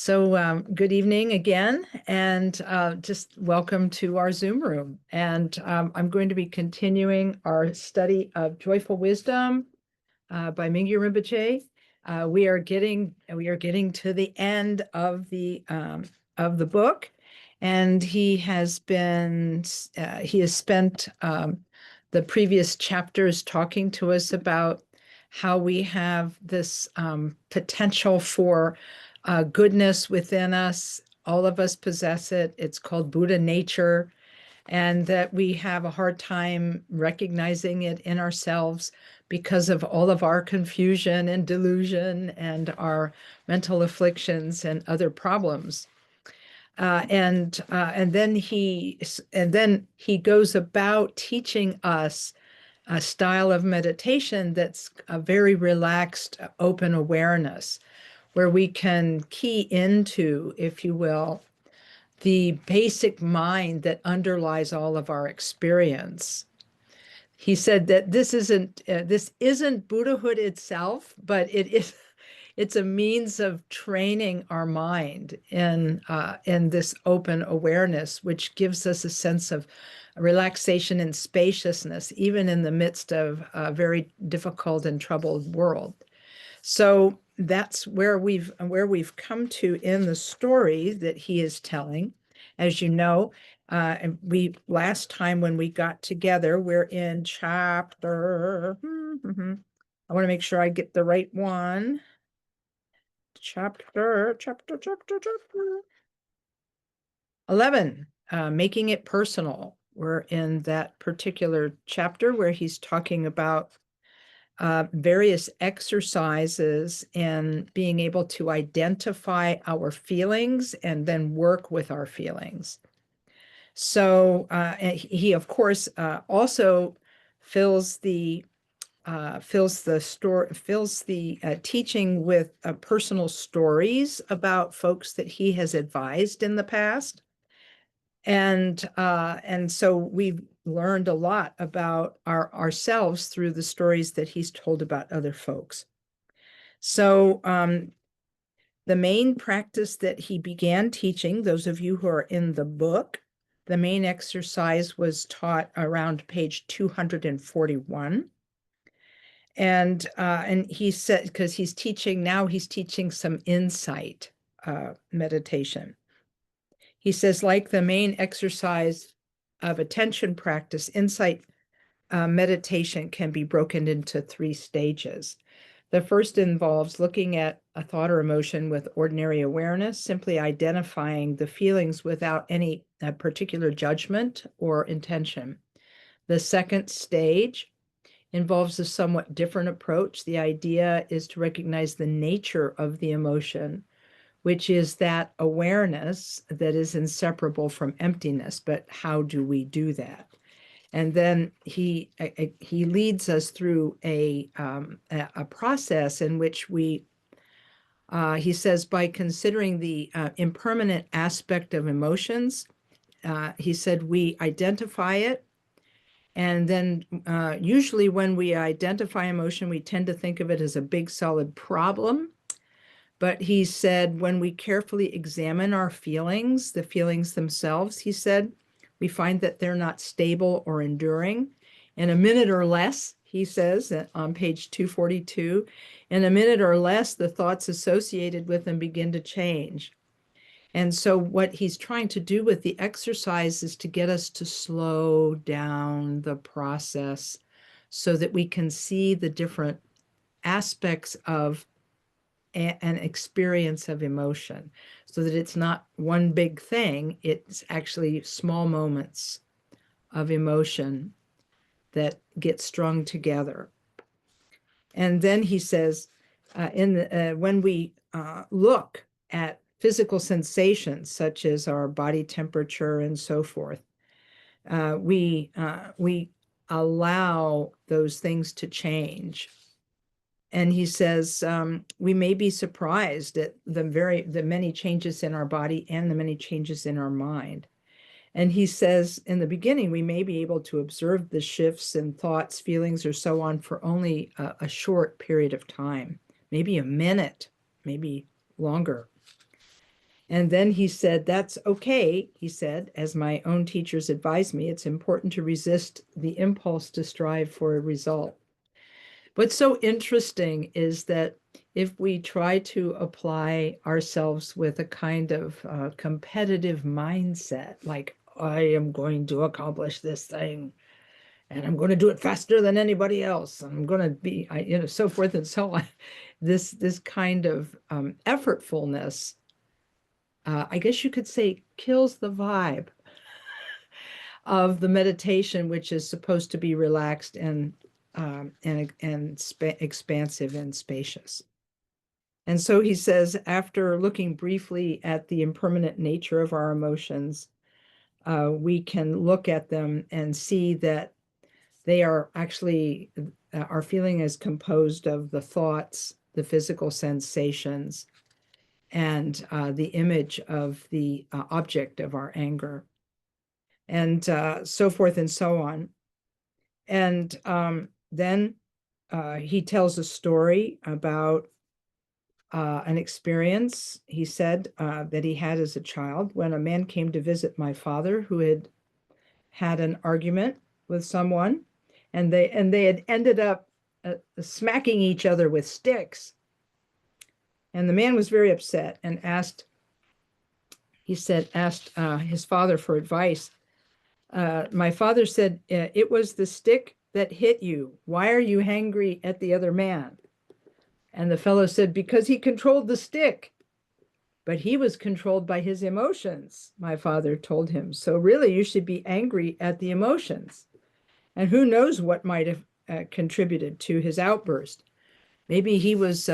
Good evening again, and just welcome to our Zoom room. And I'm going to be continuing our study of Joyful Wisdom by Mingyur Rinpoche. We are getting to the end of the book, and he has spent the previous chapters talking to us about how we have this potential for goodness within us. All of us possess it. It's called Buddha nature, and that we have a hard time recognizing it in ourselves because of all of our confusion and delusion and our mental afflictions and other problems. And then he goes about teaching us a style of meditation that's a very relaxed, open awareness, where we can key into, if you will, the basic mind that underlies all of our experience. He said that this isn't Buddhahood itself, but it's a means of training our mind in this open awareness, which gives us a sense of relaxation and spaciousness, even in the midst of a very difficult and troubled world. So that's where we've come to in the story that he is telling. As you know, last time when we got together, we're in chapter. I want to make sure I get the right one. Chapter 11, making it personal. We're in that particular chapter where he's talking about various exercises and being able to identify our feelings and then work with our feelings. So he, of course, also fills the teaching with personal stories about folks that he has advised in the past. And so we've learned a lot about ourselves through the stories that he's told about other folks. So the main practice that he began teaching, those of you who are in the book, the main exercise was taught around page 241. And he said, because he's teaching some insight meditation. He says, like the main exercise of attention practice, insight meditation can be broken into 3 stages. The first involves looking at a thought or emotion with ordinary awareness, simply identifying the feelings without any particular judgment or intention. The second stage involves a somewhat different approach. The idea is to recognize the nature of the emotion, which is that awareness that is inseparable from emptiness. But how do we do that? And then he leads us through a process in which he says, by considering the impermanent aspect of emotions, he said, we identify it. And then usually when we identify emotion, we tend to think of it as a big solid problem. But he said, when we carefully examine our feelings, the feelings themselves, he said, we find that they're not stable or enduring. In a minute or less, he says on page 242, in a minute or less, the thoughts associated with them begin to change. And so what he's trying to do with the exercise is to get us to slow down the process so that we can see the different aspects of an experience of emotion, so that it's not one big thing, it's actually small moments of emotion that get strung together. And then he says, when we look at physical sensations, such as our body temperature and so forth, we allow those things to change. And he says, we may be surprised at the many changes in our body and the many changes in our mind. And he says, in the beginning, we may be able to observe the shifts in thoughts, feelings, or so on for only a short period of time, maybe a minute, maybe longer. And then he said, that's okay. He said, as my own teachers advised me, it's important to resist the impulse to strive for a result. What's so interesting is that if we try to apply ourselves with a kind of competitive mindset, like I am going to accomplish this thing and I'm going to do it faster than anybody else. I'm going to be, so forth and so on. This kind of effortfulness, I guess you could say, kills the vibe of the meditation, which is supposed to be relaxed and expansive and spacious. And so he says, after looking briefly at the impermanent nature of our emotions, we can look at them and see that they are actually, our feeling is composed of the thoughts, the physical sensations, and the image of the object of our anger, and so forth and so on. And then he tells a story about an experience, he said, that he had as a child when a man came to visit my father who had had an argument with someone, and they had ended up smacking each other with sticks. And the man was very upset and asked his father for advice. My father said, it was the stick that hit you. Why are you angry at the other man? And the fellow said, because he controlled the stick. But he was controlled by his emotions, my father told him. So really, you should be angry at the emotions. And who knows what might have contributed to his outburst. Maybe he was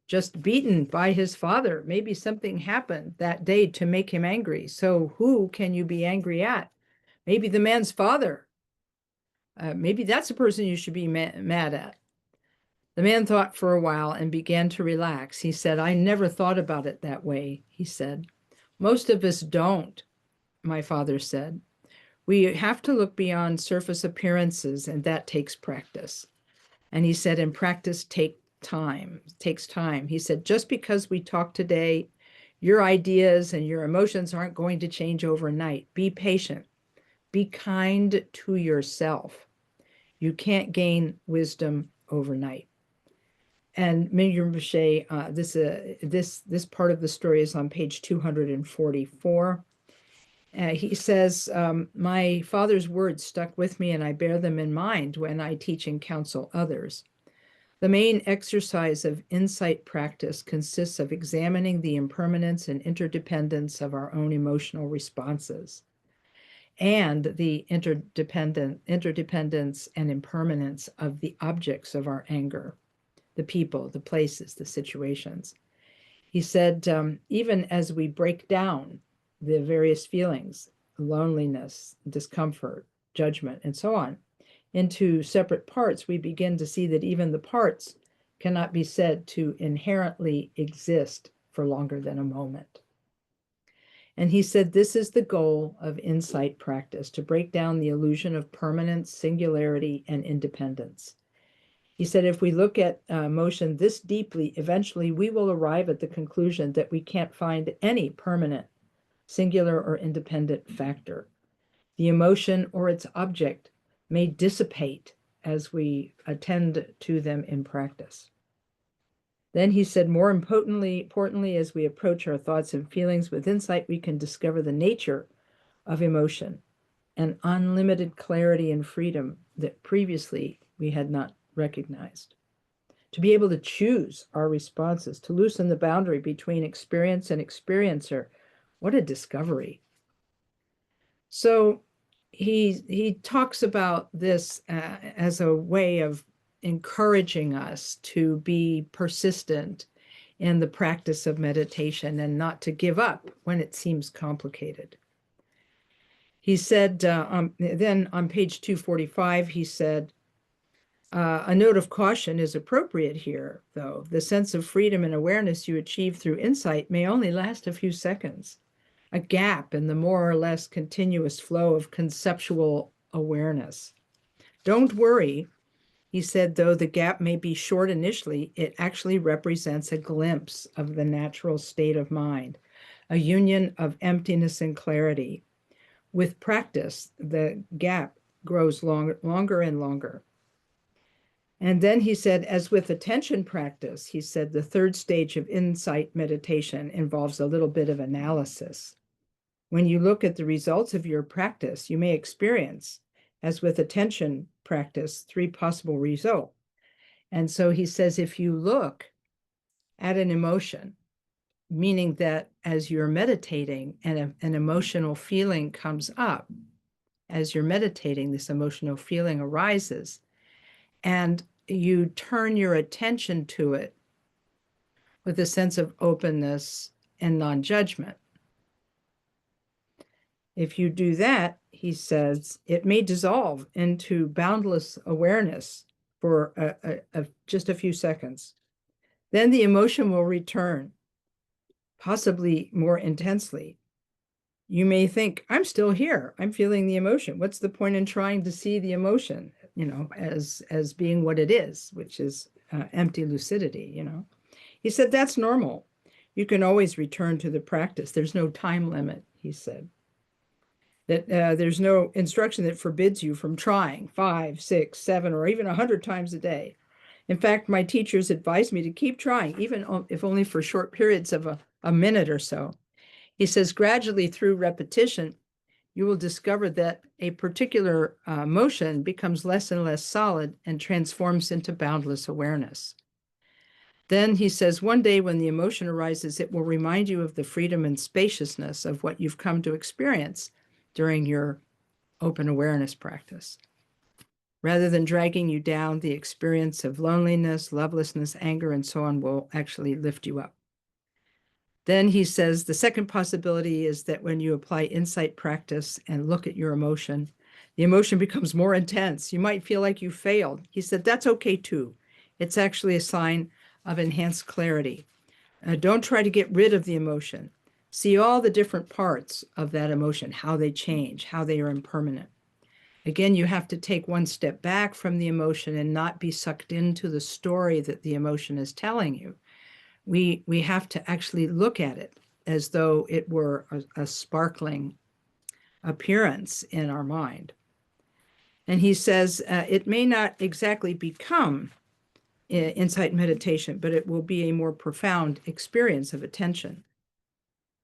just beaten by his father. Maybe something happened that day to make him angry. So who can you be angry at? Maybe the man's father. Maybe that's the person you should be mad at. The man thought for a while and began to relax. He said, I never thought about it that way, he said. Most of us don't, my father said. We have to look beyond surface appearances, and that takes practice. And he said, and practice takes time. He said, just because we talk today, your ideas and your emotions aren't going to change overnight. Be patient. Be kind to yourself. You can't gain wisdom overnight. And Mingyur Rinpoche, this part of the story is on page 244. He says, my father's words stuck with me and I bear them in mind when I teach and counsel others. The main exercise of insight practice consists of examining the impermanence and interdependence of our own emotional responses and the interdependence and impermanence of the objects of our anger, the people, the places, the situations. He said, even as we break down the various feelings, loneliness, discomfort, judgment, and so on, into separate parts, we begin to see that even the parts cannot be said to inherently exist for longer than a moment. And he said, this is the goal of insight practice, to break down the illusion of permanence, singularity, and independence. He said, if we look at emotion this deeply, eventually we will arrive at the conclusion that we can't find any permanent, singular, or independent factor. The emotion or its object may dissipate as we attend to them in practice. Then he said, more importantly, as we approach our thoughts and feelings with insight, we can discover the nature of emotion and unlimited clarity and freedom that previously we had not recognized. To be able to choose our responses, to loosen the boundary between experience and experiencer. What a discovery. So he talks about this as a way of encouraging us to be persistent in the practice of meditation and not to give up when it seems complicated. He said, then on page 245, he said, a note of caution is appropriate here, though. The sense of freedom and awareness you achieve through insight may only last a few seconds, a gap in the more or less continuous flow of conceptual awareness. Don't worry, he said, though the gap may be short initially, it actually represents a glimpse of the natural state of mind, a union of emptiness and clarity. With practice, the gap grows longer and longer. And then he said, as with attention practice, he said, the third stage of insight meditation involves a little bit of analysis. When you look at the results of your practice, you may experience, as with attention practice, 3 possible results. And so he says, if you look at an emotion, meaning that as you're meditating and an emotional feeling comes up, as you're meditating, this emotional feeling arises, and you turn your attention to it with a sense of openness and non-judgment. If you do that, he says, it may dissolve into boundless awareness for just a few seconds. Then the emotion will return, possibly more intensely. You may think, I'm still here. I'm feeling the emotion. What's the point in trying to see the emotion, as being what it is, which is empty lucidity, He said, that's normal. You can always return to the practice. There's no time limit, he said. That there's no instruction that forbids you from trying 5, 6, 7, or even 100 times a day. In fact, my teachers advised me to keep trying, even if only for short periods of a minute or so. He says, gradually through repetition, you will discover that a particular motion becomes less and less solid and transforms into boundless awareness. Then he says, one day when the emotion arises, it will remind you of the freedom and spaciousness of what you've come to experience during your open awareness practice. Rather than dragging you down, the experience of loneliness, lovelessness, anger, and so on will actually lift you up. Then he says, the second possibility is that when you apply insight practice and look at your emotion, the emotion becomes more intense. You might feel like you failed. He said, that's okay too. It's actually a sign of enhanced clarity. Don't try to get rid of the emotion. See all the different parts of that emotion, how they change, how they are impermanent. Again, you have to take one step back from the emotion and not be sucked into the story that the emotion is telling you. We have to actually look at it as though it were a sparkling appearance in our mind. And he says, it may not exactly become insight meditation, but it will be a more profound experience of attention.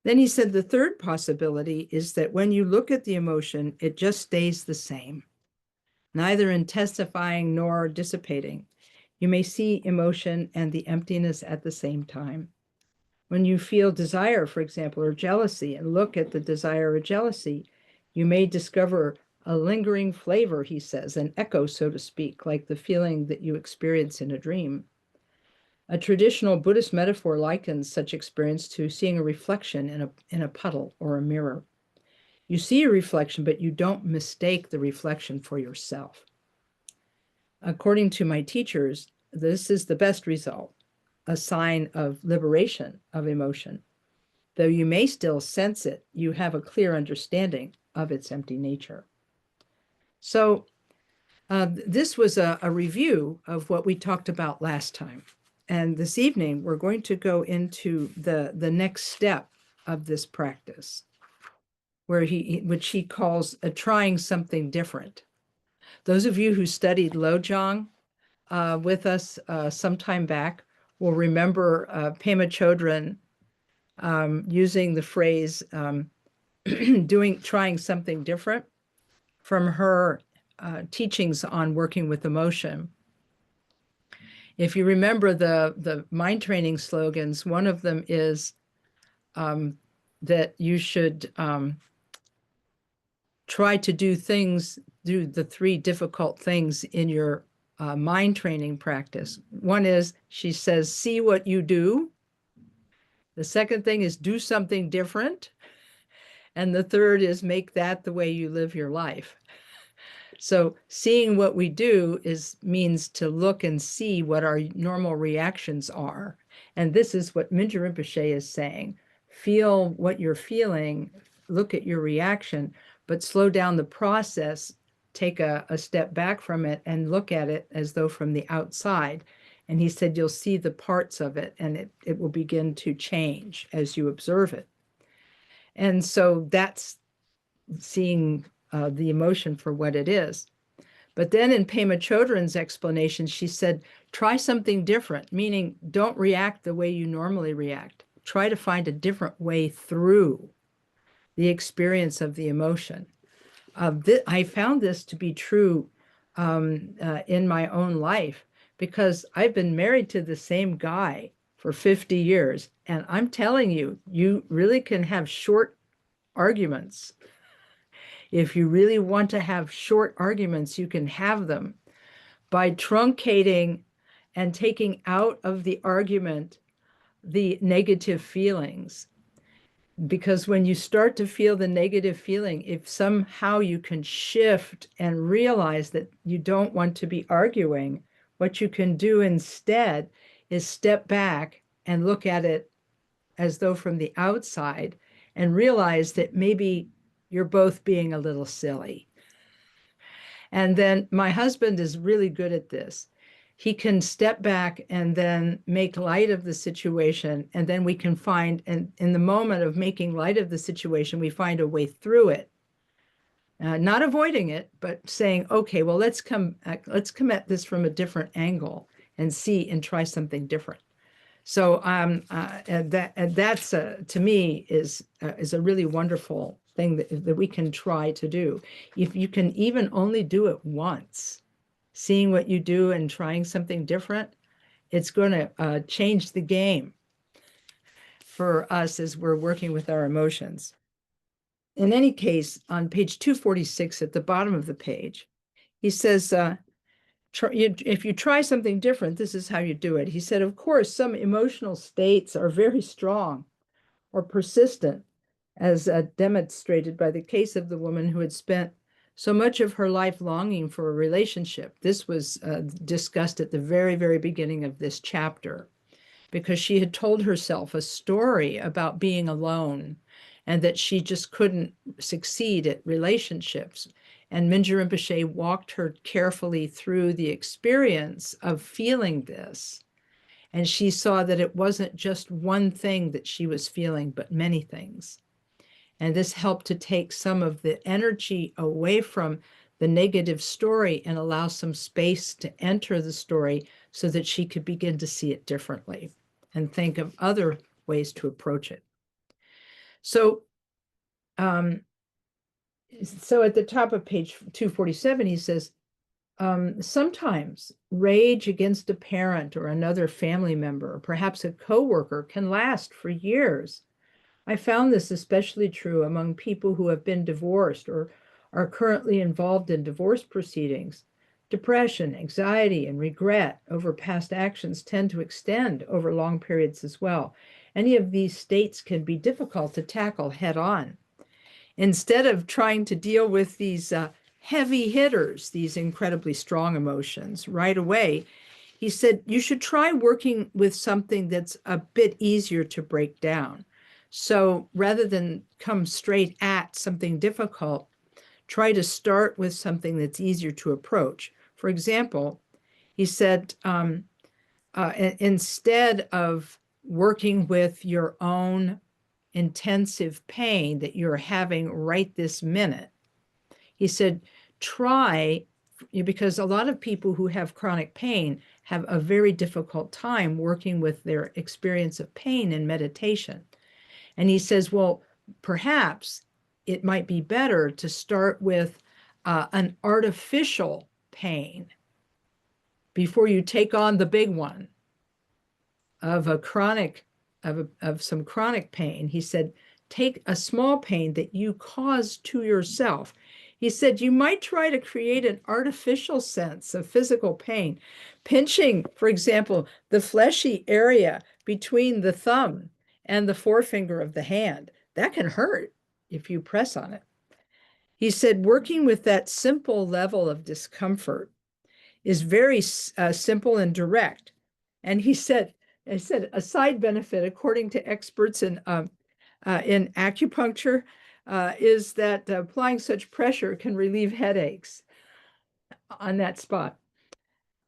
Then he said, the third possibility is that when you look at the emotion, it just stays the same, neither intensifying nor dissipating. You may see emotion and the emptiness at the same time. When you feel desire, for example, or jealousy, and look at the desire or jealousy, you may discover a lingering flavor, he says, an echo, so to speak, like the feeling that you experience in a dream. A traditional Buddhist metaphor likens such experience to seeing a reflection in a puddle or a mirror. You see a reflection, but you don't mistake the reflection for yourself. According to my teachers, this is the best result, a sign of liberation of emotion. Though you may still sense it, you have a clear understanding of its empty nature. So this was a review of what we talked about last time. And this evening, we're going to go into the next step of this practice, which he calls trying something different. Those of you who studied Lojong with us some time back will remember Pema Chodron using the phrase trying something different from her teachings on working with emotion. If you remember the mind training slogans, one of them is that you should try to do the 3 difficult things in your mind training practice. One is, she says, see what you do. The second thing is do something different. And the third is make that the way you live your life. So seeing what we do means to look and see what our normal reactions are. And this is what Mingyur Rinpoche is saying. Feel what you're feeling, look at your reaction, but slow down the process, take a step back from it and look at it as though from the outside. And he said, you'll see the parts of it and it will begin to change as you observe it. And so that's seeing the emotion for what it is. But then in Pema Chodron's explanation, she said, try something different, meaning don't react the way you normally react. Try to find a different way through the experience of the emotion. I found this to be true in my own life because I've been married to the same guy for 50 years. And I'm telling you, you really can have short arguments. If you really want to have short arguments, you can have them by truncating and taking out of the argument the negative feelings. Because when you start to feel the negative feeling, if somehow you can shift and realize that you don't want to be arguing, what you can do instead is step back and look at it as though from the outside and realize that maybe you're both being a little silly. And then my husband is really good at this. He can step back and then make light of the situation. And then we can find, and in the moment of making light of the situation, we find a way through it. Not avoiding it, but saying, okay, well, let's come at this from a different angle and see and try something different. So that's to me is a really wonderful thing that we can try to do. If you can even only do it once, seeing what you do and trying something different, it's going to change the game for us as we're working with our emotions. In any case, on page 246 at the bottom of the page, he says, if you try something different, this is how you do it. He said, of course, some emotional states are very strong or persistent, as demonstrated by the case of the woman who had spent so much of her life longing for a relationship. This was discussed at the very, very beginning of this chapter, because she had told herself a story about being alone and that she just couldn't succeed at relationships. And Mingyur Rinpoche walked her carefully through the experience of feeling this. And she saw that it wasn't just one thing that she was feeling, but many things. And this helped to take some of the energy away from the negative story and allow some space to enter the story so that she could begin to see it differently and think of other ways to approach it. So, so at the top of page 247, he says, sometimes rage against a parent or another family member, or perhaps a coworker, can last for years. I found this especially true among people who have been divorced or are currently involved in divorce proceedings. Depression, anxiety, and regret over past actions tend to extend over long periods as well. Any of these states can be difficult to tackle head on. Instead of trying to deal with these heavy hitters, these incredibly strong emotions right away, he said, you should try working with something that's a bit easier to break down. So rather than come straight at something difficult, try to start with something that's easier to approach. For example, he said, instead of working with your own intensive pain that you're having right this minute, he said, try, because a lot of people who have chronic pain have a very difficult time working with their experience of pain in meditation. And he says, well, perhaps it might be better to start with an artificial pain before you take on the big one of some chronic pain. He said, take a small pain that you cause to yourself. He said, you might try to create an artificial sense of physical pain, pinching, for example, the fleshy area between the thumb and the forefinger of the hand. That can hurt if you press on it. He said, working with that simple level of discomfort is very simple and direct. And he said, a side benefit, according to experts in acupuncture, is that applying such pressure can relieve headaches on that spot.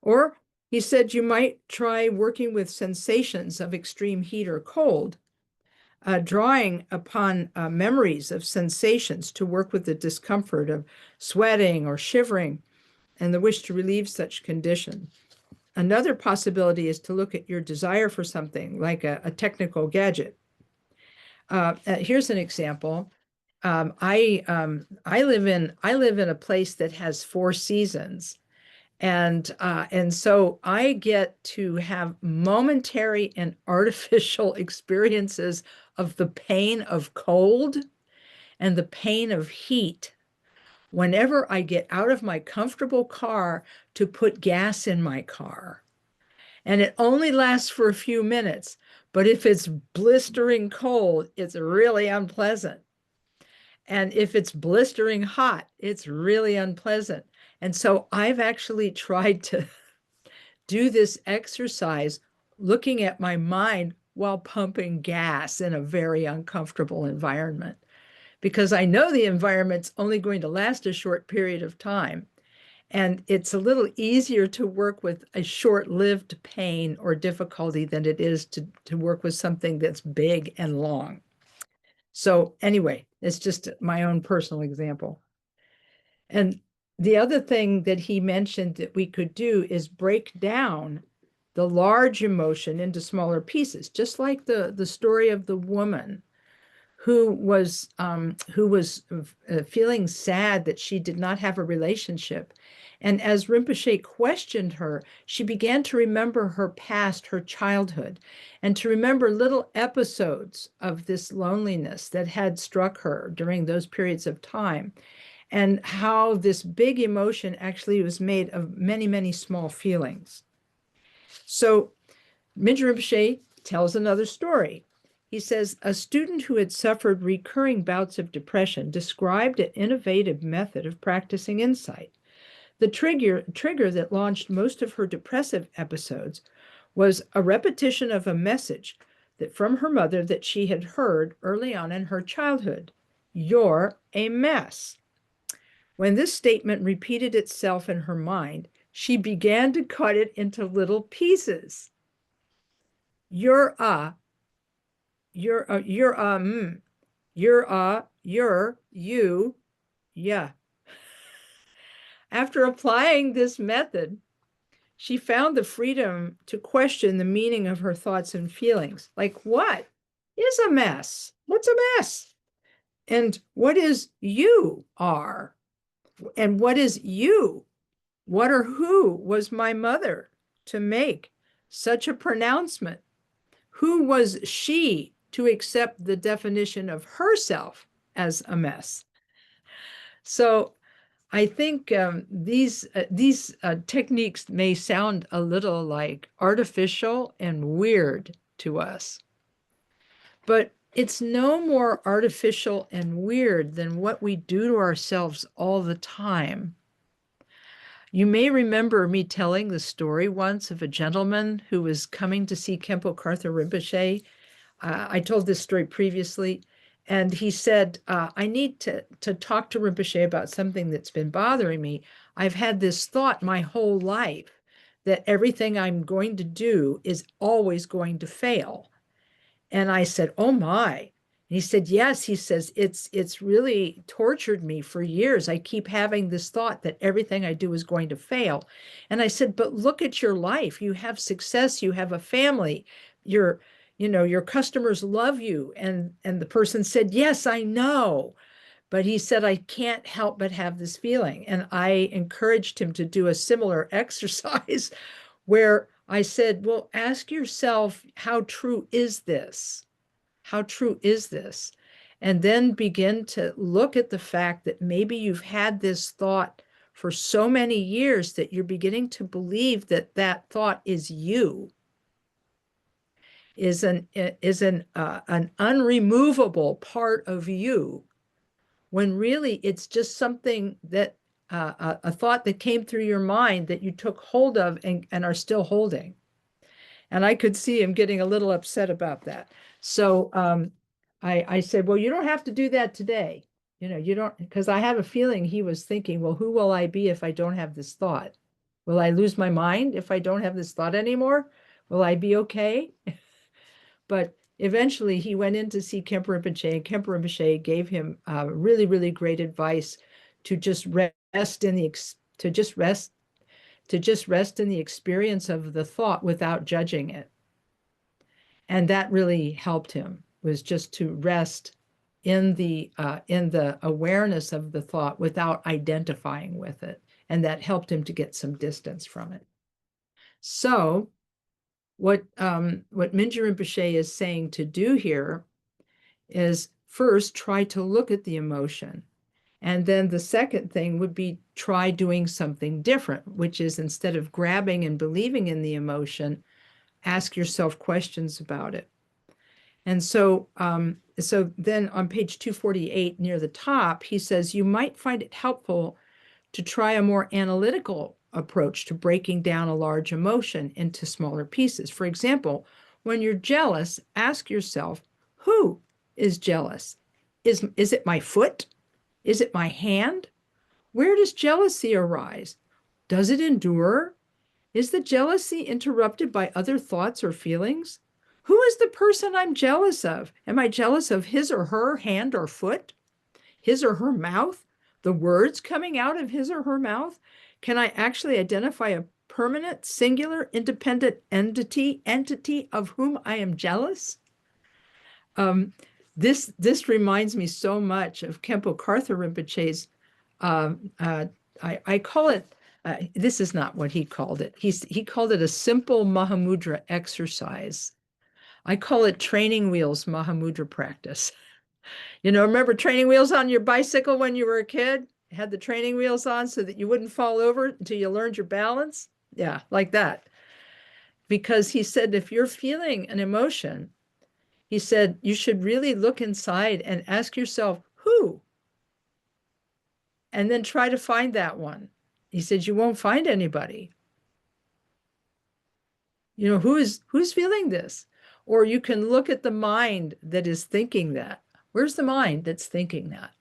Or he said you might try working with sensations of extreme heat or cold drawing upon memories of sensations to work with the discomfort of sweating or shivering and the wish to relieve such condition. Another possibility is to look at your desire for something like a technical gadget. Here's an example. I live in a place that has 4 seasons, and so I get to have momentary and artificial experiences of the pain of cold and the pain of heat whenever I get out of my comfortable car to put gas in my car. And it only lasts for a few minutes, but if it's blistering cold, it's really unpleasant. And if it's blistering hot, it's really unpleasant. And so I've actually tried to do this exercise looking at my mind while pumping gas in a very uncomfortable environment, because I know the environment's only going to last a short period of time. And it's a little easier to work with a short-lived pain or difficulty than it is to work with something that's big and long. So anyway, it's just my own personal example. And the other thing that he mentioned that we could do is break down the large emotion into smaller pieces, just like the story of the woman who was feeling sad that she did not have a relationship. And as Rinpoche questioned her, she began to remember her past, her childhood, and to remember little episodes of this loneliness that had struck her during those periods of time, and how this big emotion actually was made of many, many small feelings. So Mingyur Rinpoche tells another story. He says, a student who had suffered recurring bouts of depression described an innovative method of practicing insight. The trigger that launched most of her depressive episodes was a repetition of a message that from her mother that she had heard early on in her childhood: "You're a mess." When this statement repeated itself in her mind, she began to cut it into little pieces. You're, you, yeah. After applying this method, she found the freedom to question the meaning of her thoughts and feelings. Like, what is a mess? What's a mess? And what is you are? And what is you? What or who was my mother to make such a pronouncement? Who was she to accept the definition of herself as a mess? So I think these techniques may sound a little like artificial and weird to us, but it's no more artificial and weird than what we do to ourselves all the time. You may remember me telling the story once of a gentleman who was coming to see Khenpo Karthar Rinpoche. I told this story previously, and he said, I need to talk to Rinpoche about something that's been bothering me. I've had this thought my whole life that everything I'm going to do is always going to fail. And I said, oh my. And he said, yes. He says, it's really tortured me for years. I keep having this thought that everything I do is going to fail. And I said, but look at your life. You have success. You have a family. Your customers love you. And the person said, yes, I know. But he said, I can't help but have this feeling. And I encouraged him to do a similar exercise where I said, well, ask yourself, how true is this? How true is this? And then begin to look at the fact that maybe you've had this thought for so many years that you're beginning to believe that that thought is you, is an unremovable part of you, when really it's just something that a thought that came through your mind that you took hold of and are still holding. And I could see him getting a little upset about that. So I said, well, you don't have to do that today. You don't, because I have a feeling he was thinking, well, who will I be if I don't have this thought? Will I lose my mind if I don't have this thought anymore? Will I be okay? But eventually he went in to see Khenpo Rinpoche, and Khenpo Rinpoche gave him really, really great advice to just rest in the experience of the thought without judging it. And that really helped him, was just to rest in the awareness of the thought without identifying with it. And that helped him to get some distance from it. So what Mingyur Rinpoche is saying to do here is first try to look at the emotion. And then the second thing would be try doing something different, which is instead of grabbing and believing in the emotion, ask yourself questions about it. And so then on page 248 near the top, he says, you might find it helpful to try a more analytical approach to breaking down a large emotion into smaller pieces. For example, when you're jealous, ask yourself, who is jealous? Is it my foot? Is it my hand? Where does jealousy arise? Does it endure? Is the jealousy interrupted by other thoughts or feelings? Who is the person I'm jealous of? Am I jealous of his or her hand or foot? His or her mouth? The words coming out of his or her mouth? Can I actually identify a permanent, singular, independent entity of whom I am jealous? This reminds me so much of Khenpo Karthar Rinpoche's, I call it, this is not what he called it. He called it a simple Mahamudra exercise. I call it training wheels Mahamudra practice. Remember training wheels on your bicycle when you were a kid? You had the training wheels on so that you wouldn't fall over until you learned your balance? Yeah, like that. Because he said, if you're feeling an emotion, he said, you should really look inside and ask yourself, who? And then try to find that one. He said, you won't find anybody. Who's feeling this? Or you can look at the mind that is thinking that. Where's the mind that's thinking that?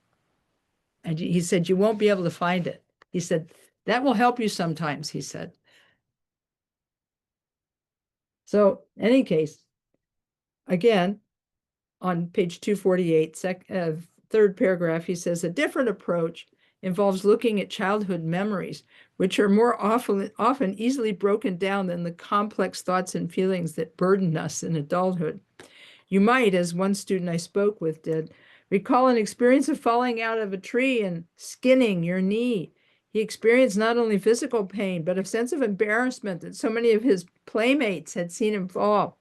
And he said, you won't be able to find it. He said, that will help you sometimes, he said. So in any case, again, on page 248, third paragraph, he says, a different approach involves looking at childhood memories, which are more often easily broken down than the complex thoughts and feelings that burden us in adulthood. You might, as one student I spoke with did, recall an experience of falling out of a tree and skinning your knee. He experienced not only physical pain, but a sense of embarrassment that so many of his playmates had seen him fall.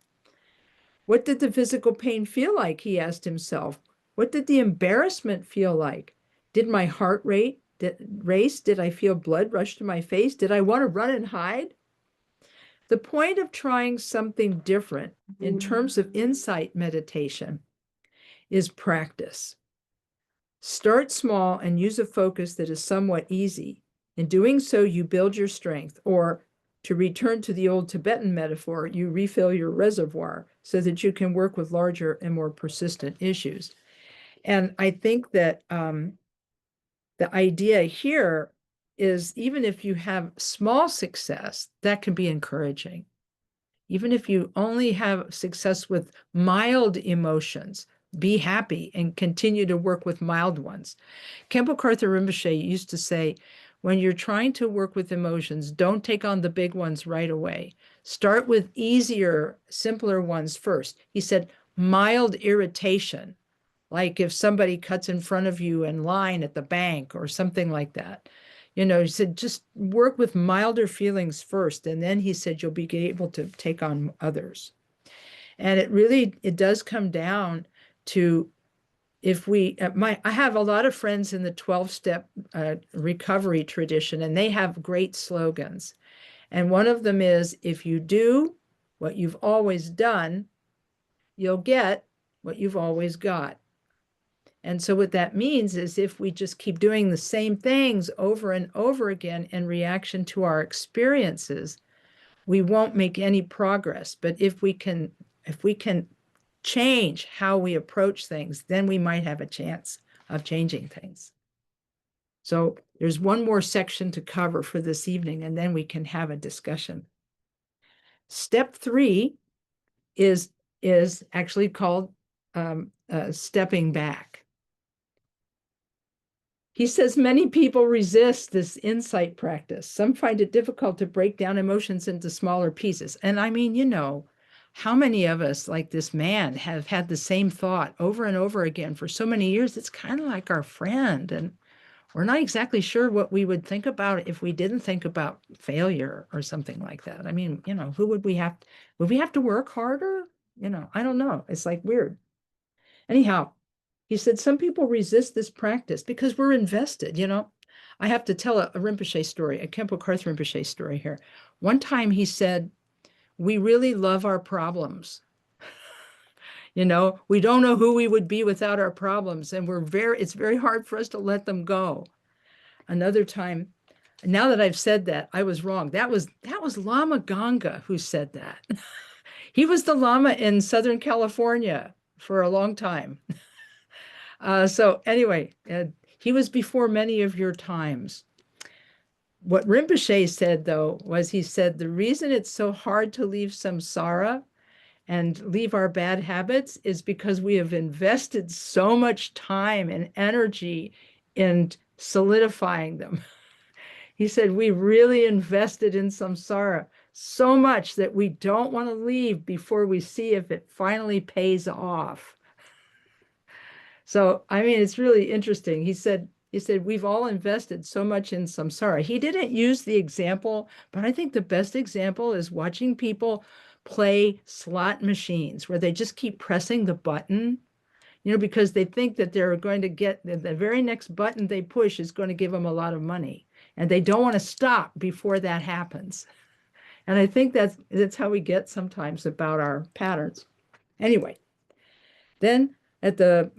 What did the physical pain feel like? He asked himself. What did the embarrassment feel like? Did my heart rate race? Did I feel blood rush to my face? Did I want to run and hide? The point of trying something different in terms of insight meditation is practice. Start small and use a focus that is somewhat easy. In doing so, you build your strength, or to return to the old Tibetan metaphor, you refill your reservoir so that you can work with larger and more persistent issues. And I think that the idea here is even if you have small success, that can be encouraging. Even if you only have success with mild emotions, be happy and continue to work with mild ones. Khenpo Karthar Rinpoche used to say, when you're trying to work with emotions, don't take on the big ones right away. Start with easier, simpler ones first. He said, mild irritation, like if somebody cuts in front of you in line at the bank or something like that. He said, just work with milder feelings first. And then he said, you'll be able to take on others. And it does come down to I have a lot of friends in the 12-step recovery tradition, and they have great slogans. And one of them is, if you do what you've always done, you'll get what you've always got. And so what that means is if we just keep doing the same things over and over again in reaction to our experiences, we won't make any progress. But if we can change how we approach things, then we might have a chance of changing things. So there's one more section to cover for this evening, and then we can have a discussion. Step 3 is is actually called stepping back. He says many people resist this insight practice. Some find it difficult to break down emotions into smaller pieces. And I mean, you know, how many of us, like this man, have had the same thought over and over again for so many years? It's kind of like our friend. And we're not exactly sure what we would think about if we didn't think about failure or something like that. I mean, you know, who would we have to work harder? You know, I don't know. It's like weird. Anyhow, he said some people resist this practice because we're invested, you know. I have to tell a Rinpoche story, a Khenpo Karth Rinpoche story here. One time he said, we really love our problems. You know, we don't know who we would be without our problems, and it's very hard for us to let them go. Another time, now that I've said that, I was wrong. That was Lama Ganga who said that. He was the Lama in Southern California for a long time. So anyway, he was before many of your times. What Rinpoche said, though, was he said, the reason it's so hard to leave samsara and leave our bad habits is because we have invested so much time and energy in solidifying them. He said, we really invested in samsara so much that we don't want to leave before we see if it finally pays off. So, I mean, it's really interesting. He said, we've all invested so much in samsara. He didn't use the example, but I think the best example is watching people play slot machines where they just keep pressing the button, you know, because they think that they're going to get the very next button they push is going to give them a lot of money. And they don't want to stop before that happens. And I think that's how we get sometimes about our patterns. Anyway, then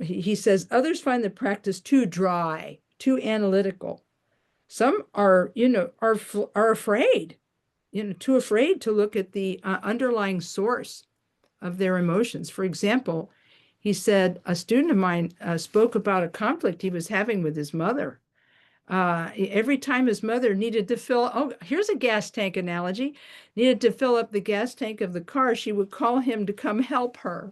he says, others find the practice too dry, too analytical. Some are, you know, are afraid, you know, too afraid to look at the underlying source of their emotions. For example, he said a student of mine spoke about a conflict he was having with his mother. Every time his mother needed to here's a gas tank analogy, needed to fill up the gas tank of the car, she would call him to come help her.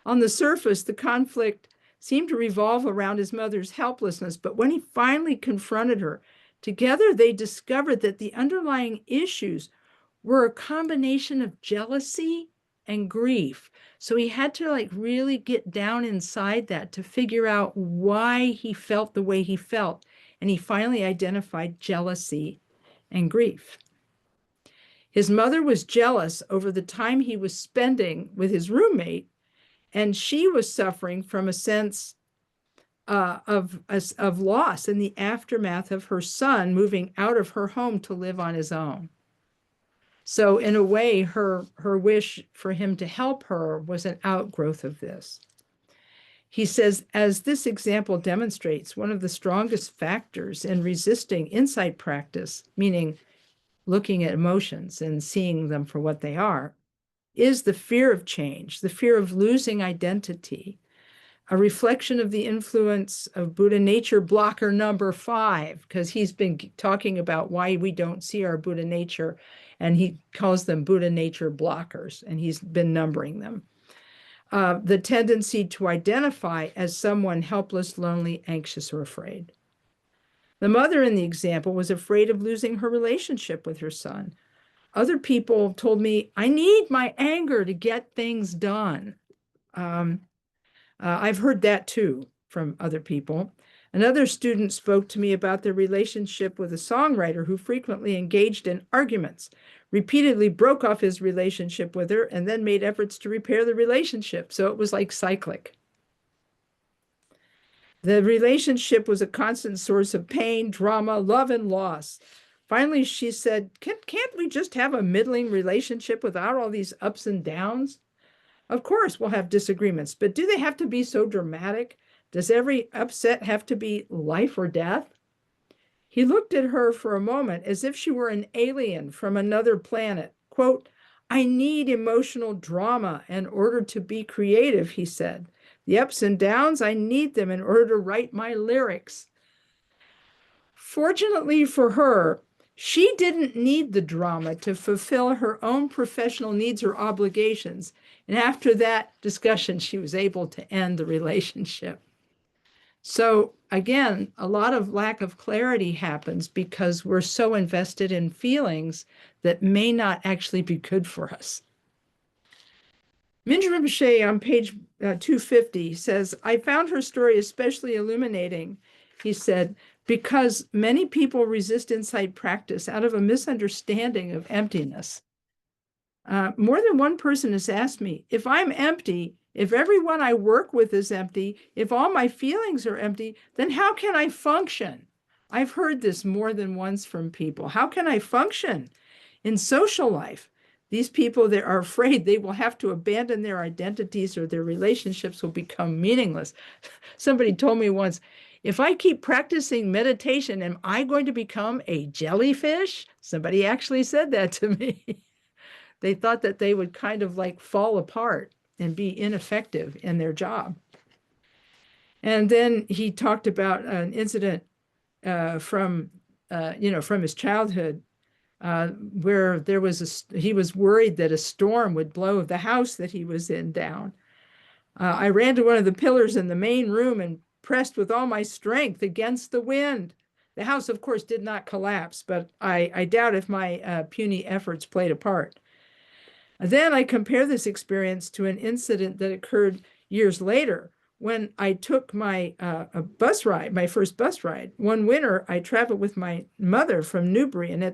On the surface, the conflict seemed to revolve around his mother's helplessness, but when he finally confronted her, together they discovered that the underlying issues were a combination of jealousy and grief. So he had to like really get down inside that to figure out why he felt the way he felt. And he finally identified jealousy and grief. His mother was jealous over the time he was spending with his roommate, and she was suffering from a sense of loss in the aftermath of her son moving out of her home to live on his own. So in a way, her wish for him to help her was an outgrowth of this. He says, as this example demonstrates, one of the strongest factors in resisting insight practice, meaning looking at emotions and seeing them for what they are, is the fear of change, the fear of losing identity, a reflection of the influence of Buddha nature blocker number 5, because he's been talking about why we don't see our Buddha nature, and he calls them Buddha nature blockers, and he's been numbering them. The tendency to identify as someone helpless, lonely, anxious, or afraid. The mother in the example was afraid of losing her relationship with her son. Other people told me, I need my anger to get things done. I've heard that too from other people. Another student spoke to me about their relationship with a songwriter who frequently engaged in arguments, repeatedly broke off his relationship with her, and then made efforts to repair the relationship. So it was like cyclic. The relationship was a constant source of pain, drama, love, and loss. Finally, she said, can't we just have a middling relationship without all these ups and downs? Of course, we'll have disagreements, but do they have to be so dramatic? Does every upset have to be life or death? He looked at her for a moment as if she were an alien from another planet. Quote, I need emotional drama in order to be creative, he said. The ups and downs, I need them in order to write my lyrics. Fortunately for her, she didn't need the drama to fulfill her own professional needs or obligations. And after that discussion, she was able to end the relationship. So again, a lot of lack of clarity happens because we're so invested in feelings that may not actually be good for us. Mingyur Rinpoche on page 250 says, I found her story especially illuminating. He said, because many people resist insight practice out of a misunderstanding of emptiness. More than one person has asked me, if I'm empty, if everyone I work with is empty, if all my feelings are empty, then how can I function? I've heard this more than once from people. How can I function in social life? These people that are afraid they will have to abandon their identities or their relationships will become meaningless. Somebody told me once, if I keep practicing meditation, am I going to become a jellyfish? Somebody actually said that to me. They thought that they would kind of like fall apart and be ineffective in their job. And then he talked about an incident from his childhood where he was worried that a storm would blow the house that he was in down. I ran to one of the pillars in the main room and pressed with all my strength against the wind. The house, of course, did not collapse, but I doubt if my puny efforts played a part. Then I compare this experience to an incident that occurred years later when I took my bus ride, my first bus ride. One winter, I traveled with my mother from Newbury, and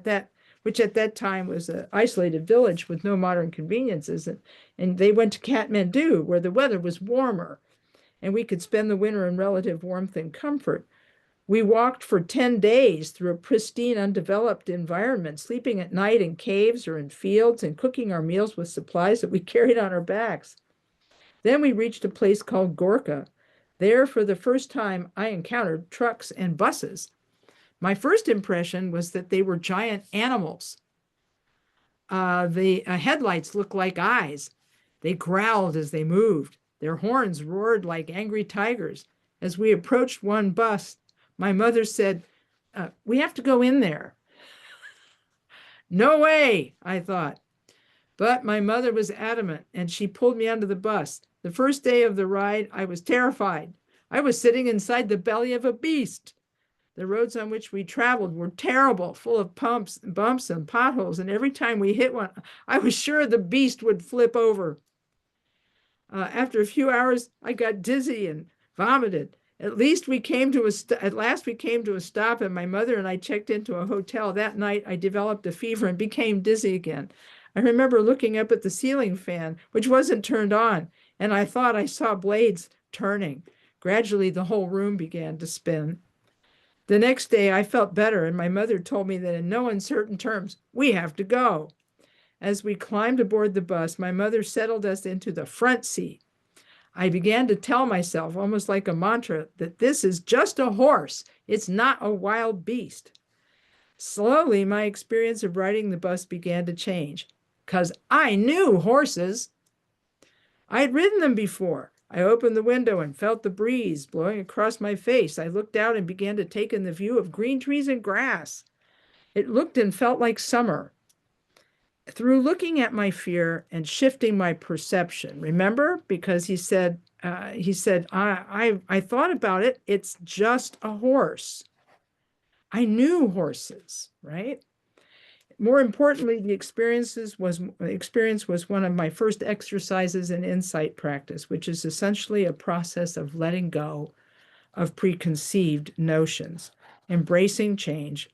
which at that time was an isolated village with no modern conveniences. And they went to Kathmandu, where the weather was warmer, and we could spend the winter in relative warmth and comfort. We walked for 10 days through a pristine, undeveloped environment, sleeping at night in caves or in fields and cooking our meals with supplies that we carried on our backs. Then we reached a place called Gorka. There, for the first time, I encountered trucks and buses. My first impression was that they were giant animals. The headlights looked like eyes. They growled as they moved. Their horns roared like angry tigers. As we approached one bus, my mother said, we have to go in there. No way, I thought. But my mother was adamant, and she pulled me onto the bus. The first day of the ride, I was terrified. I was sitting inside the belly of a beast. The roads on which we traveled were terrible, full of bumps and potholes, and every time we hit one, I was sure the beast would flip over. After a few hours, I got dizzy and vomited. At last we came to a stop, and my mother and I checked into a hotel. That night, I developed a fever and became dizzy again. I remember looking up at the ceiling fan, which wasn't turned on, and I thought I saw blades turning. Gradually, the whole room began to spin. The next day, I felt better, and my mother told me that in no uncertain terms, we have to go. As we climbed aboard the bus, my mother settled us into the front seat. I began to tell myself, almost like a mantra, that this is just a horse. It's not a wild beast. Slowly, my experience of riding the bus began to change, because I knew horses. I had ridden them before. I opened the window and felt the breeze blowing across my face. I looked out and began to take in the view of green trees and grass. It looked and felt like summer. Through looking at my fear and shifting my perception, remember? Because he said, I thought about it. It's just a horse. I knew horses, right? More importantly, the experience was one of my first exercises in insight practice, which is essentially a process of letting go of preconceived notions, embracing change,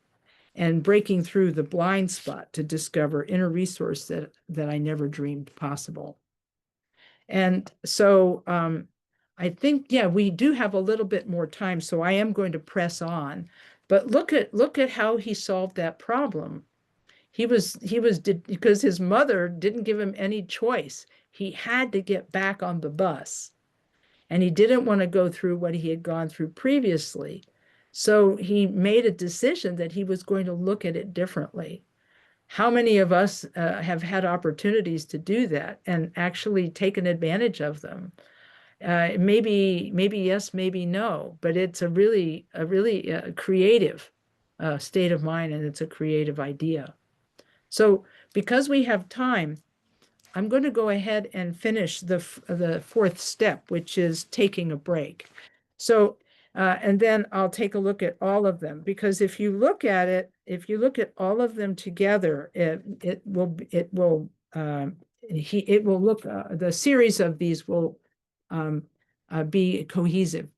and breaking through the blind spot to discover inner resource that I never dreamed possible. And so I think, yeah, we do have a little bit more time, so I am going to press on. But look at how he solved that problem. Because his mother didn't give him any choice. He had to get back on the bus, and he didn't want to go through what he had gone through previously. So he made a decision that he was going to look at it differently. How many of us have had opportunities to do that and actually taken advantage of them? Maybe yes, maybe no, but it's a really creative state of mind, and it's a creative idea. So because we have time, I'm going to go ahead and finish the fourth step, which is taking a break. So, and then I'll take a look at all of them, because if you look at it, if you look at all of them together, it will look, the series of these will be cohesive.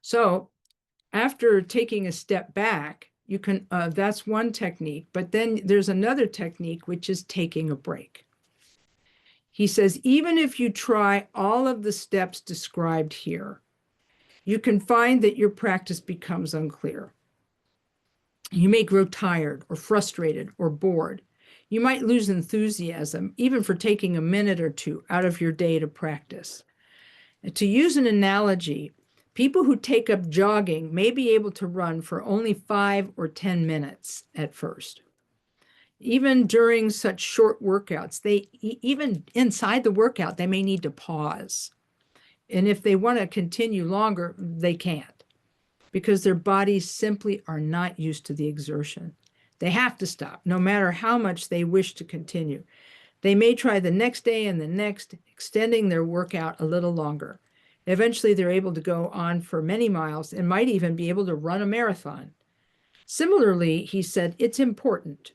So after taking a step back, you can, that's one technique, but then there's another technique, which is taking a break. He says, even if you try all of the steps described here, you can find that your practice becomes unclear. You may grow tired or frustrated or bored. You might lose enthusiasm, even for taking a minute or two out of your day to practice. To use an analogy, people who take up jogging may be able to run for only 5 or 10 minutes at first. Even during such short workouts, even inside the workout, they may need to pause. And if they want to continue longer, they can't, because their bodies simply are not used to the exertion. They have to stop, no matter how much they wish to continue. They may try the next day and the next, extending their workout a little longer. Eventually, they're able to go on for many miles and might even be able to run a marathon. Similarly, he said, it's important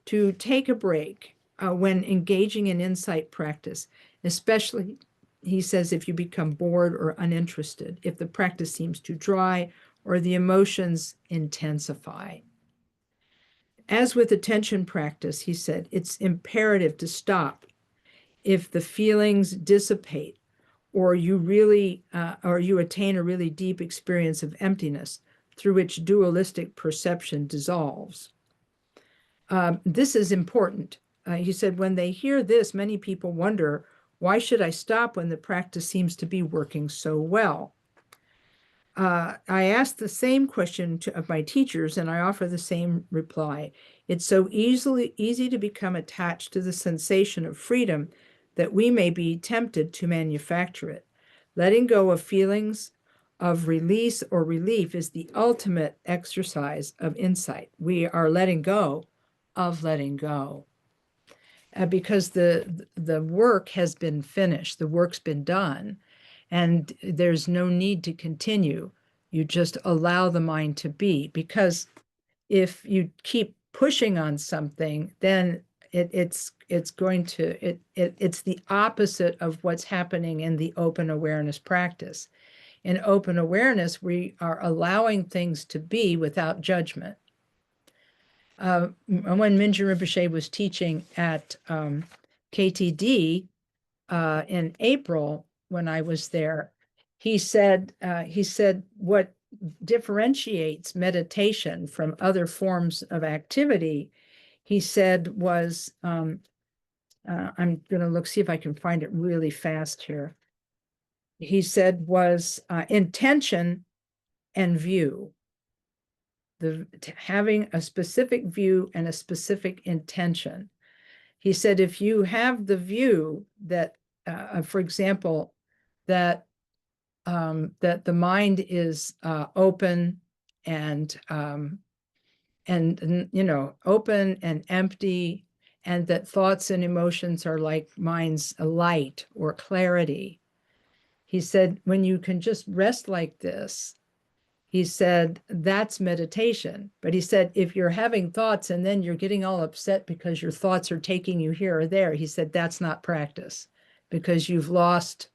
to take a break when engaging in insight practice, especially, he says, if you become bored or uninterested, if the practice seems too dry or the emotions intensify. As with attention practice, he said, it's imperative to stop if the feelings dissipate or you attain a really deep experience of emptiness through which dualistic perception dissolves. This is important. He said, when they hear this, many people wonder, why should I stop when the practice seems to be working so well? I asked the same question of my teachers, and I offer the same reply. It's so easy to become attached to the sensation of freedom that we may be tempted to manufacture it. Letting go of feelings of release or relief is the ultimate exercise of insight. We are letting go of letting go. Because the work has been finished, the work's been done, and there's no need to continue. You just allow the mind to be, because if you keep pushing on something, then it's the opposite of what's happening in the open awareness practice. In open awareness, we are allowing things to be without judgment. When Mingyur Rinpoche was teaching at KTD in April, when I was there, he said what differentiates meditation from other forms of activity, he said, was, I'm going to see if I can find it really fast here. He said was intention and view. Having a specific view and a specific intention. He said, if you have the view that, for example, that the mind is open and open and empty, and that thoughts and emotions are like mind's light or clarity. He said, when you can just rest like this, he said, that's meditation. But he said, if you're having thoughts and then you're getting all upset because your thoughts are taking you here or there, he said, that's not practice, because you've lost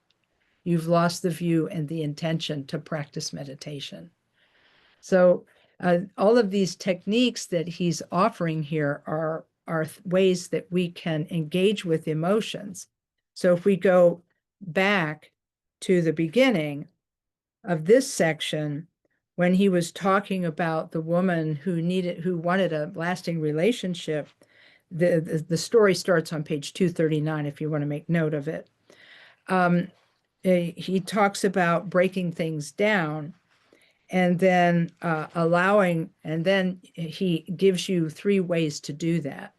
the view and the intention to practice meditation. So all of these techniques that he's offering here are ways that we can engage with emotions. So if we go back to the beginning of this section, when he was talking about the woman who wanted a lasting relationship, the story starts on page 239, if you want to make note of it. He talks about breaking things down and then and then he gives you 3 ways to do that.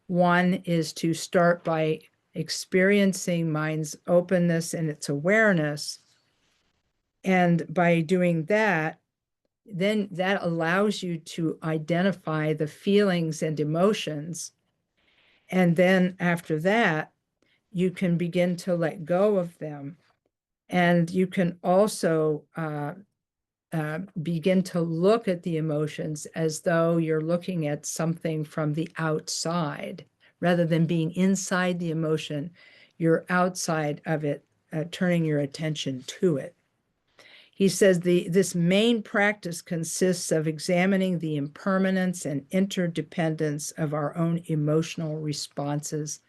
One is to start by experiencing mind's openness and its awareness. And by doing that, then that allows you to identify the feelings and emotions. And then after that, you can begin to let go of them. And you can also begin to look at the emotions as though you're looking at something from the outside. Rather than being inside the emotion, you're outside of it, turning your attention to it. He says this main practice consists of examining the impermanence and interdependence of our emotional responses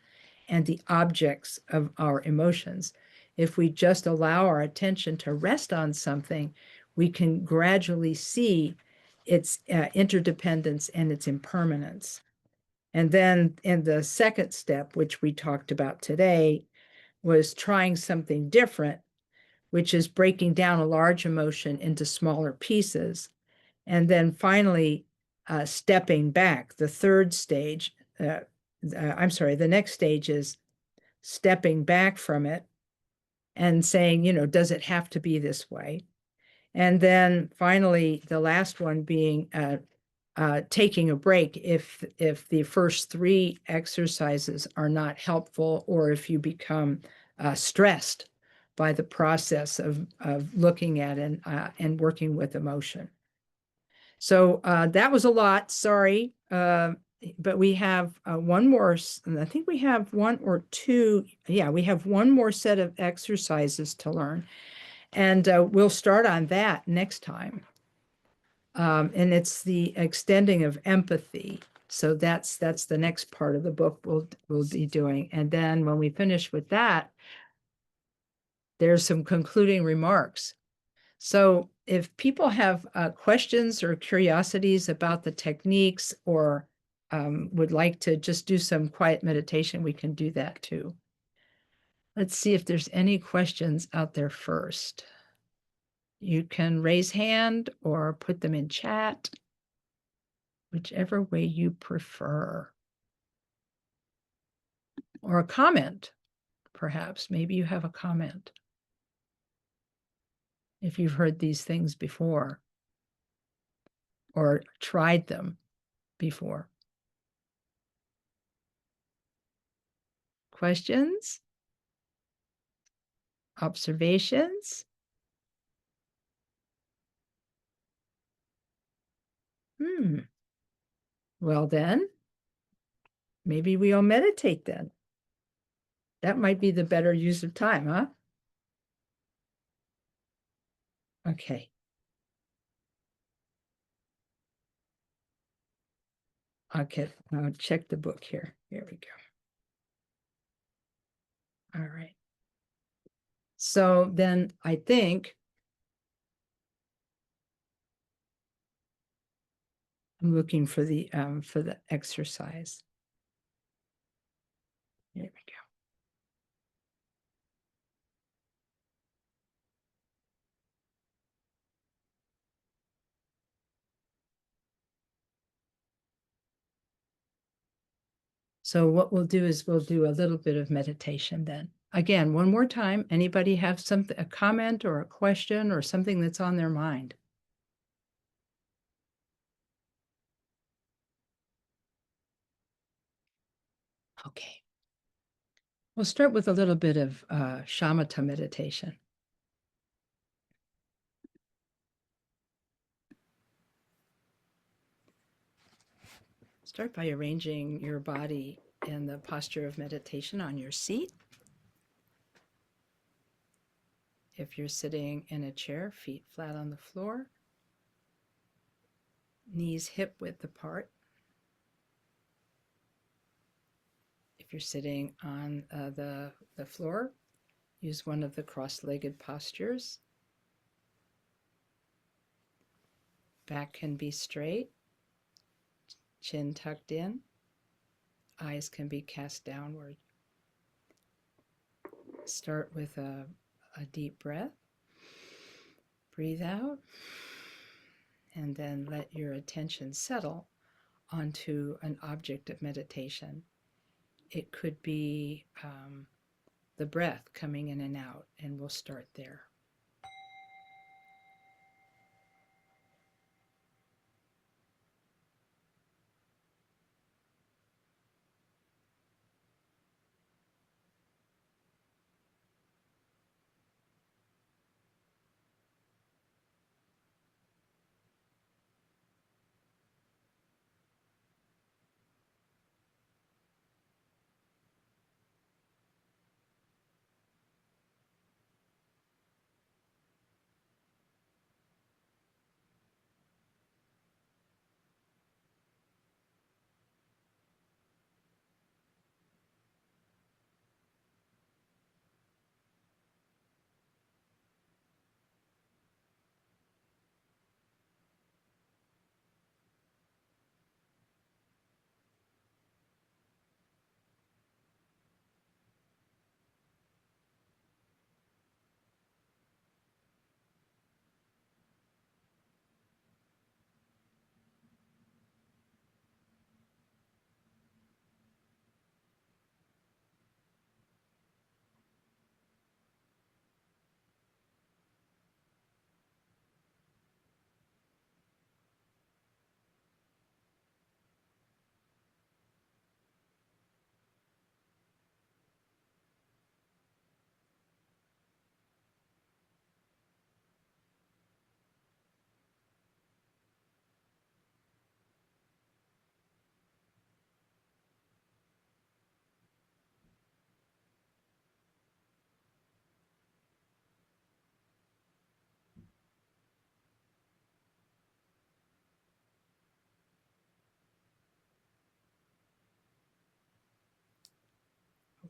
and the objects of our emotions. If we just allow our attention to rest on something, we can gradually see its interdependence and its impermanence. And then in the second step, which we talked about today, was trying something different, which is breaking down a large emotion into smaller pieces. And then finally, stepping back. The third stage, the next stage is stepping back from it and saying, does it have to be this way? And then finally, the last one being taking a break if the first three exercises are not helpful, or if you become stressed by the process of looking at and working with emotion. So that was a lot, sorry. But we have one more, I think we have one or two. Yeah, we have one more set of exercises to learn. And we'll start on that next time. And it's the extending of empathy. So that's the next part of the book we'll be doing. And then when we finish with that, there's some concluding remarks. So if people have questions or curiosities about the techniques, or would like to just do some quiet meditation, we can do that too. Let's see if there's any questions out there first. You can raise hand or put them in chat, whichever way you prefer. Or a comment, perhaps. Maybe you have a comment if you've heard these things before or tried them before. Questions? Observations? Well then, maybe we'll meditate then. That might be the better use of time, huh? Okay. Okay, I'll check the book here. Here we go. All right. So then I think I'm looking for the exercise. Here we go. So what we'll do is we'll do a little bit of meditation then. Again, one more time, anybody have a comment or a question or something that's on their mind? Okay. We'll start with a little bit of shamatha meditation. Start by arranging your body in the posture of meditation on your seat. If you're sitting in a chair, feet flat on the floor, knees hip width apart. If you're sitting on the floor, use one of the cross-legged postures. Back can be straight, chin tucked in, eyes can be cast downward. Start with a deep breath. Breathe out, and then let your attention settle onto an object of meditation. It could be the breath coming in and out, and we'll start there.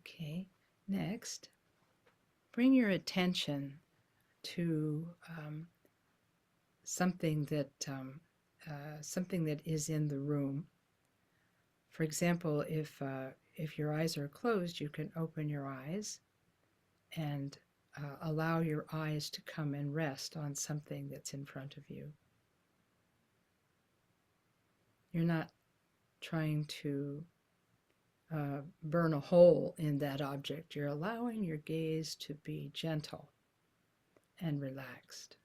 Okay, next, bring your attention to something that is in the room. For example, if your eyes are closed, you can open your eyes and allow your eyes to come and rest on something that's in front of you. You're not trying to burn a hole in that object. You're allowing your gaze to be gentle and relaxed.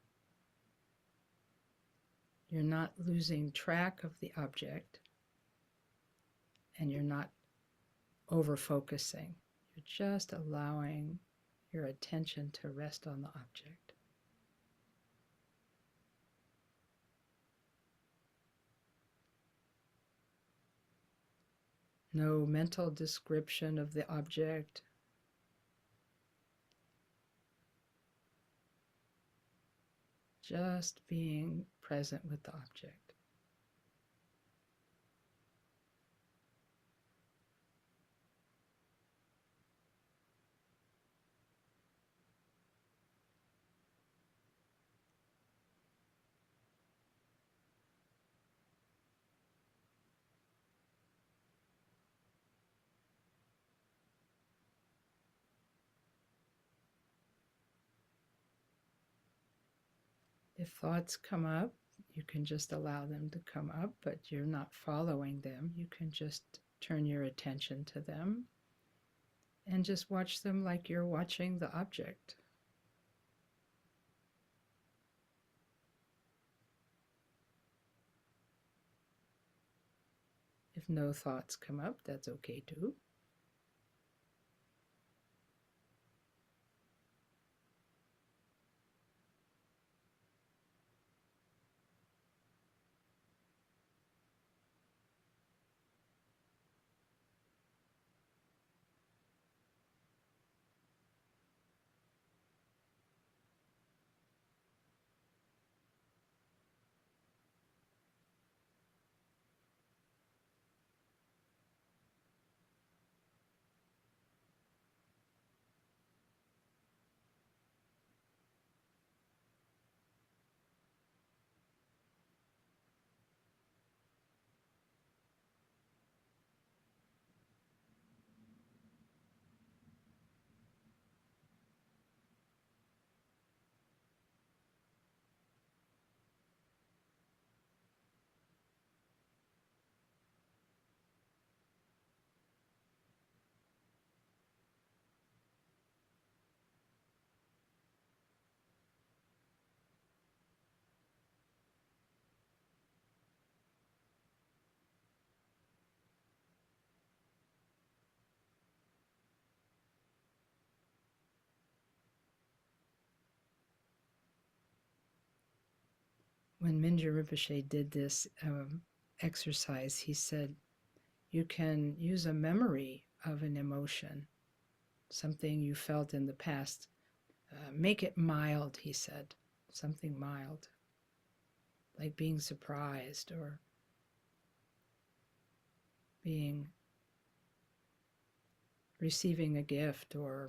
You're not losing track of the object, and you're not over-focusing. You're just allowing your attention to rest on the object. No mental description of the object. Just being present with the object. If thoughts come up, you can just allow them to come up, but you're not following them. You can just turn your attention to them and just watch them like you're watching the object. If no thoughts come up, that's okay too. When Mingyur Rinpoche did this exercise, he said, you can use a memory of an emotion, something you felt in the past. Make it mild, he said, something mild, like being surprised or receiving a gift or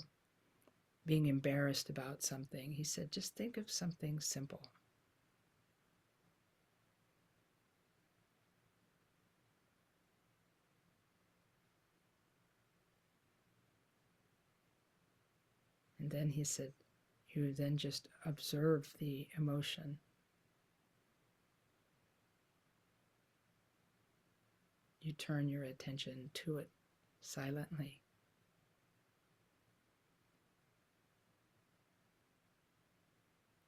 being embarrassed about something. He said, just think of something simple. And then he said, you then just observe the emotion. You turn your attention to it silently.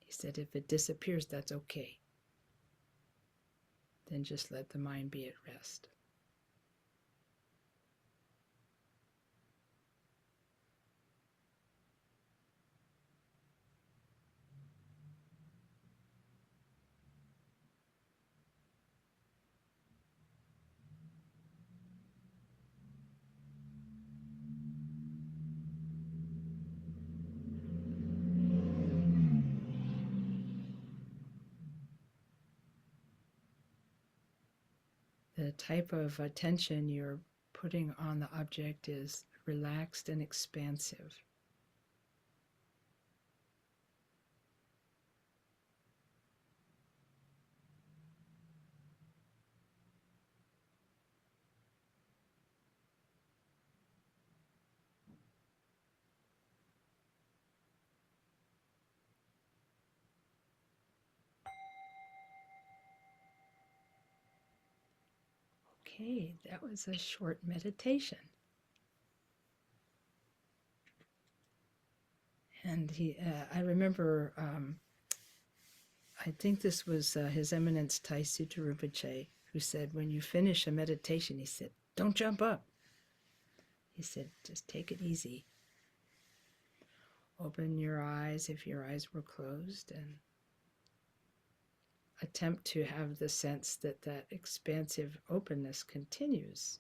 He said, if it disappears, that's okay. Then just let the mind be at rest. The type of attention you're putting on the object is relaxed and expansive. Okay, that was a short meditation. And I remember, I think this was His Eminence Taisuttu Rinpoche, who said, when you finish a meditation, he said, don't jump up. He said, just take it easy. Open your eyes if your eyes were closed, and attempt to have the sense that that expansive openness continues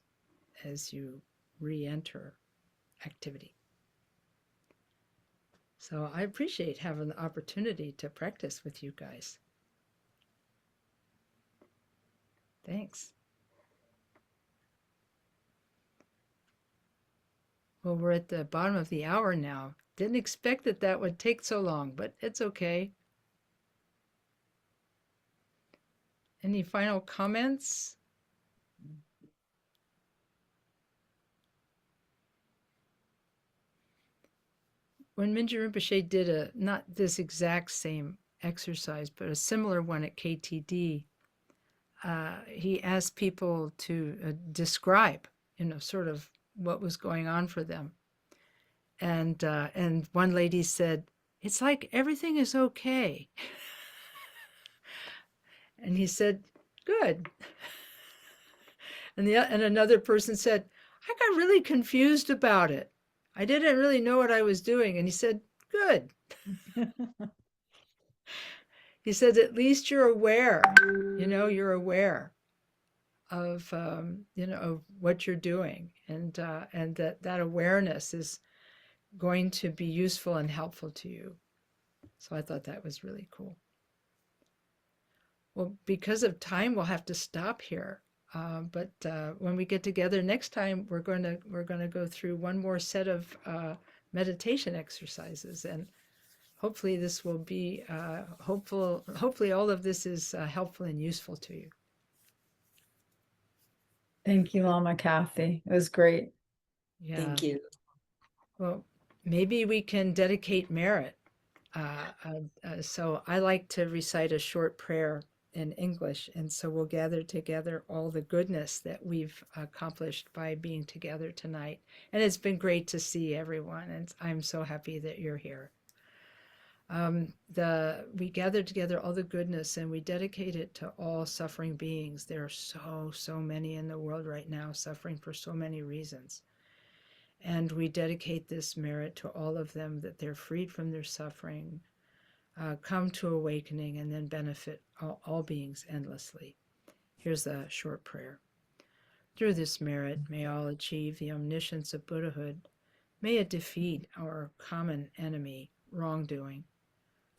as you re-enter activity. So I appreciate having the opportunity to practice with you guys. Thanks. Well, we're at the bottom of the hour now. Didn't expect that that would take so long, but it's okay. Any final comments? When Mingyur Rinpoche did not this exact same exercise, but a similar one at KTD, he asked people to describe, sort of what was going on for them. And one lady said, it's like everything is okay. And he said, good. And another person said, I got really confused about it. I didn't really know what I was doing. And he said, good. He said, at least you're aware, you're aware of, of what you're doing. And that awareness is going to be useful and helpful to you. So I thought that was really cool. Well, because of time, we'll have to stop here. But when we get together next time, we're going to go through one more set of meditation exercises, and hopefully this will be hopefully all of this is helpful and useful to you. Thank you, Lama Kathy. It was great. Yeah. Thank you. Well, maybe we can dedicate merit. So I like to recite a short prayer in English, and so we'll gather together all the goodness that we've accomplished by being together tonight. And it's been great to see everyone, and I'm so happy that you're here. We gather together all the goodness, and we dedicate it to all suffering beings. There are so many in the world right now suffering for so many reasons. And we dedicate this merit to all of them, that they're freed from their suffering, come to awakening, and then benefit all beings endlessly. Here's a short prayer. Through this merit, may all achieve the omniscience of Buddhahood. May it defeat our common enemy, wrongdoing.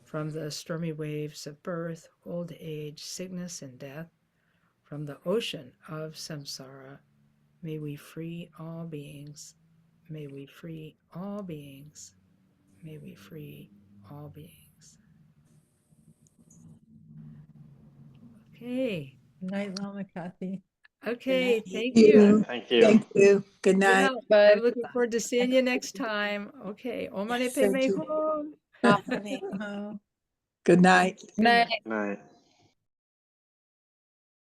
From the stormy waves of birth, old age, sickness, and death, from the ocean of samsara, may we free all beings. May we free all beings. May we free all beings. Okay. Good night, Lama Kathy. Okay, Good night. thank you. Thank you. Thank you. Good night. Yeah, I'm looking forward to seeing you next time. Okay. Om Mani Yes, Padme thank you. Hum. Oh. Good night. Good night. Night.